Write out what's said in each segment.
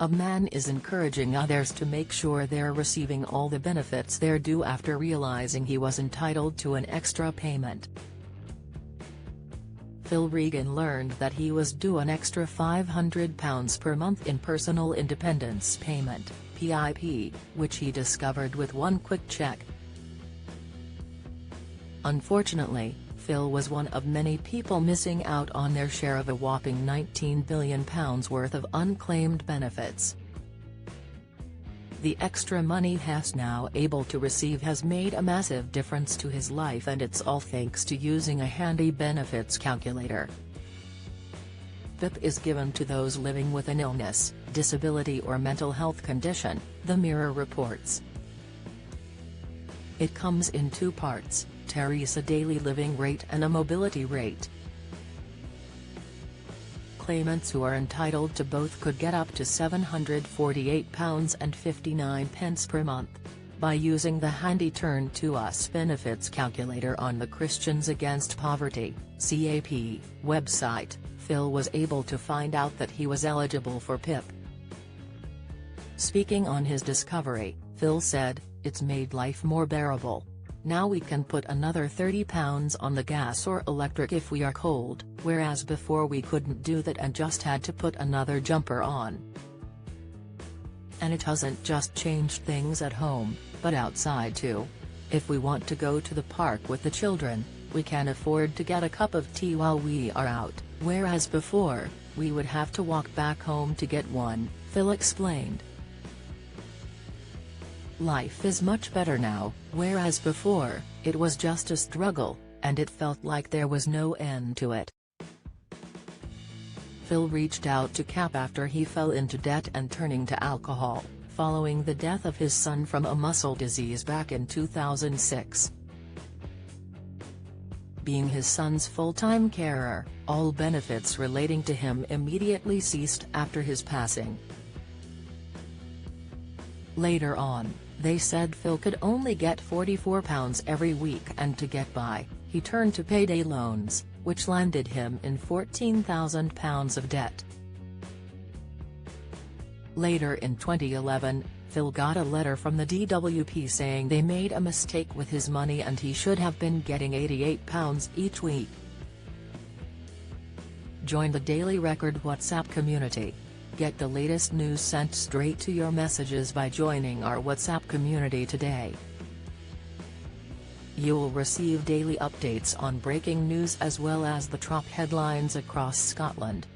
A man is encouraging others to make sure they're receiving all the benefits they're due after realizing he was entitled to an extra payment. Phil Regan learned that he was due an extra £500 per month in Personal Independence Payment, PIP, which he discovered with one quick check. Unfortunately, Phil was one of many people missing out on their share of a whopping £19 billion worth of unclaimed benefits. The extra money he's now able to receive has made a massive difference to his life, and it's all thanks to using a handy benefits calculator. PIP is given to those living with an illness, disability or mental health condition, the Mirror reports. It comes in two parts: a daily living rate and a mobility rate. Claimants who are entitled to both could get up to £748.59 per month. By using the handy Turn to Us benefits calculator on the Christians Against Poverty (CAP) website, Phil was able to find out that he was eligible for PIP. Speaking on his discovery, Phil said, "It's made life more bearable. Now we can put another £30 on the gas or electric if we are cold, whereas before we couldn't do that and just had to put another jumper on. And it hasn't just changed things at home, but outside too. If we want to go to the park with the children, we can afford to get a cup of tea while we are out, whereas before, we would have to walk back home to get one," Phil explained. "Life is much better now, whereas before, it was just a struggle, and it felt like there was no end to it." Phil reached out to CAP after he fell into debt and turning to alcohol, following the death of his son from a muscle disease back in 2006. Being his son's full-time carer, all benefits relating to him immediately ceased after his passing. Later on, they said Phil could only get £44 every week, and to get by, he turned to payday loans, which landed him in £14,000 of debt. Later in 2011, Phil got a letter from the DWP saying they made a mistake with his money and he should have been getting £88 each week. Join the Daily Record WhatsApp community. Get the latest news sent straight to your messages by joining our WhatsApp community today. You'll receive daily updates on breaking news as well as the top headlines across Scotland.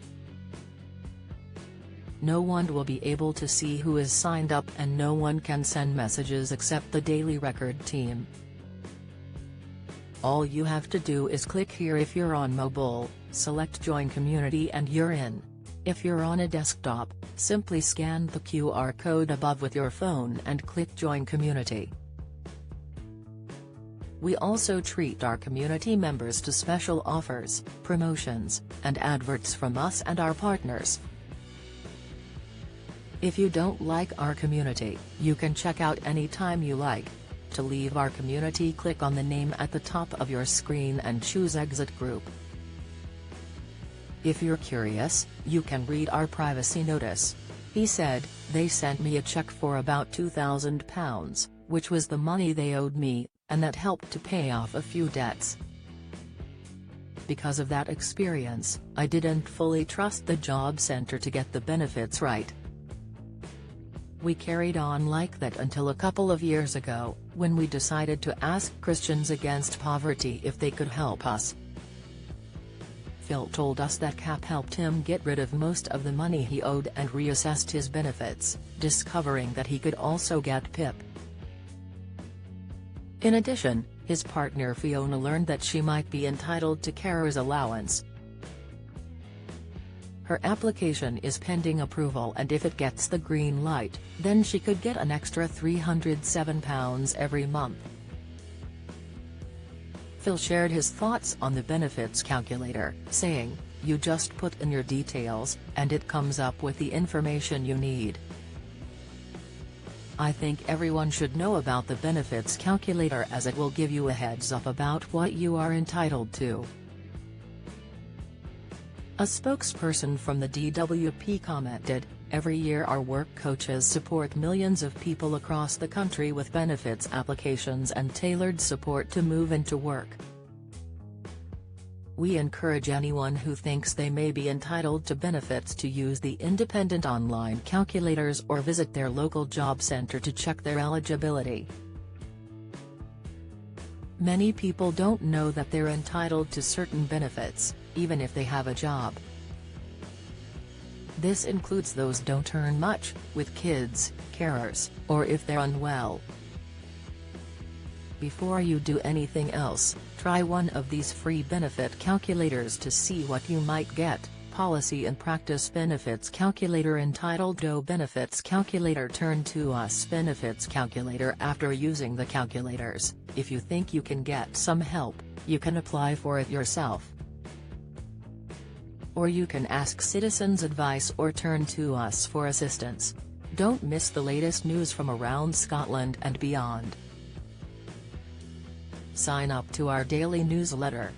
No one will be able to see who is signed up, and no one can send messages except the Daily Record team. All you have to do is click here if you're on mobile, select Join Community and you're in. If you're on a desktop, simply scan the QR code above with your phone and click Join Community. We also treat our community members to special offers, promotions, and adverts from us and our partners. If you don't like our community, you can check out anytime you like. To leave our community, click on the name at the top of your screen and choose Exit Group. If you're curious, you can read our privacy notice. He said, "They sent me a check for about £2,000, which was the money they owed me, and that helped to pay off a few debts. Because of that experience, I didn't fully trust the job center to get the benefits right. We carried on like that until a couple of years ago, when we decided to ask Christians Against Poverty if they could help us." Phil told us that CAP helped him get rid of most of the money he owed and reassessed his benefits, discovering that he could also get PIP. In addition, his partner Fiona learned that she might be entitled to carer's allowance. Her application is pending approval, and if it gets the green light, then she could get an extra £307 every month. Phil shared his thoughts on the benefits calculator, saying, "You just put in your details, and it comes up with the information you need. I think everyone should know about the benefits calculator, as it will give you a heads up about what you are entitled to." A spokesperson from the DWP commented, "Every year our work coaches support millions of people across the country with benefits applications and tailored support to move into work. We encourage anyone who thinks they may be entitled to benefits to use the independent online calculators or visit their local job center to check their eligibility. Many people don't know that they're entitled to certain benefits, even if they have a job. This includes those don't earn much, with kids, carers, or if they're unwell. Before you do anything else, try one of these free benefit calculators to see what you might get." Policy and Practice Benefits Calculator entitled DOE Benefits Calculator. Turn to US Benefits Calculator. After using the calculators, if you think you can get some help, you can apply for it yourself. Or you can ask Citizens Advice or turn to us for assistance. Don't miss the latest news from around Scotland and beyond. Sign up to our daily newsletter.